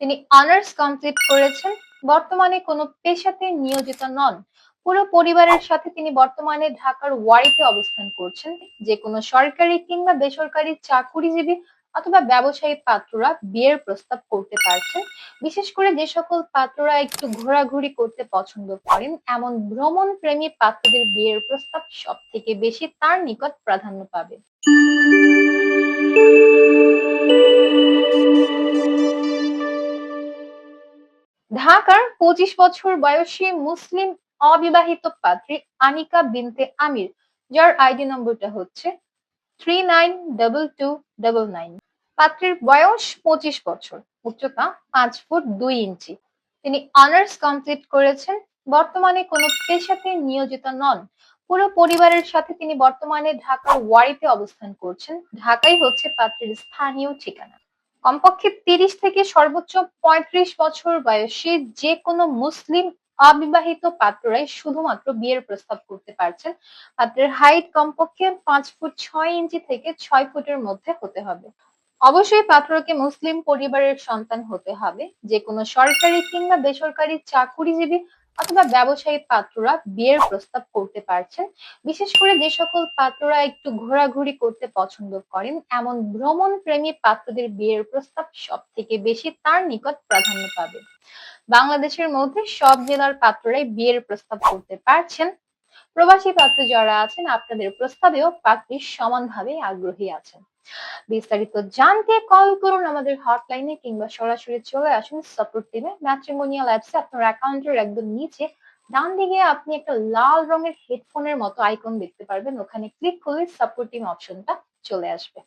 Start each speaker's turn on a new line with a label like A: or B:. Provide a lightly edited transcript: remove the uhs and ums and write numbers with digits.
A: তিনি honours complete করেছেন। বর্তমানে কোনো পেশাতে নিয়োজিত নন। পুরো পরিবারের সাথে তিনি বর্তমানে ঢাকার ওয়ারিতে অবস্থান করছেন। যেকোনো সরকারি কিংবা বেসরকারি চাকুরিজীবী অথবা ব্যবসায়ী পাত্ররা বিয়ের প্রস্তাব করতে পারছেন। বিশেষ করে যে সকল পাত্ররা একটু ঘোরাঘুরি করতে পছন্দ করেন, এমন ভ্রমণ প্রেমী পাত্রদের বিয়ের প্রস্তাব সব থেকে বেশি তার নিকট প্রাধান্য পাবে। ঢাকার ২৫ বছর বয়সী মুসলিম অবিবাহিত পাত্রী আনিকা বিনতে আমির, যার আইডি নম্বরটা হচ্ছে 392299। পাত্রীর বয়স 25 বছর, উচ্চতা 5 ফুট 2 ইঞ্চি। তিনি অনার্স কমপ্লিট করেছেন। বর্তমানে কোনো পেশাতে নিয়োজিত নন। পুরো পরিবারের সাথে তিনি বর্তমানে ঢাকার ওয়ারিতে অবস্থান করছেন। ঢাকাই হচ্ছে পাত্রীর স্থানীয় ঠিকানা। কমপক্ষে ৩০ থেকে সর্বোচ্চ ৩৫ বছর বয়সী যে কোনো মুসলিম অবিবাহিত পাত্ররাই শুধুমাত্র বিয়ের প্রস্তাব করতে পারছেন। পাত্রের হাইট কমপক্ষে 5 ফুট 6 ইঞ্চি থেকে 6 ফুটের মধ্যে হতে হবে। অবশ্যই পাত্রকে মুসলিম পরিবারের সন্তান হতে হবে। যে কোনো সরকারি কিংবা বেসরকারি চাকুরিজীবী অথবা ব্যবসায়ী পাত্ররা বিয়ের প্রস্তাব করতে পারছেন। বিশেষ করে যে সকল পাত্ররা একটু ঘোরাঘুরি করতে পছন্দ করেন, এমন ভ্রমণ প্রেমী পাত্রদের বিয়ের প্রস্তাব সব থেকে বেশি তার নিকট প্রাধান্য পাবে। বাংলাদেশের মধ্যে সব জেলার পাত্ররাই বিয়ের প্রস্তাব করতে পারছেন। প্রবাসী পাত্র যারা আছেন, আপনাদের প্রস্তাবেও পাত্রী সমানভাবে আগ্রহী আছেন। বিস্তারিত জানতে কল করুন আমাদের হটলাইনে কিংবা সরাসরি চলে আসুন সাপোর্ট টিমে। ম্যাট্রিমোনিয়াল অ্যাপসে আপনার অ্যাকাউন্টের একদম নিচে ডান দিকে আপনি একটা লাল রঙের হেডফোনের মতো আইকন দেখতে পারবেন। ওখানে ক্লিক করলে সাপোর্ট টিম অপশনটা চলে আসবে।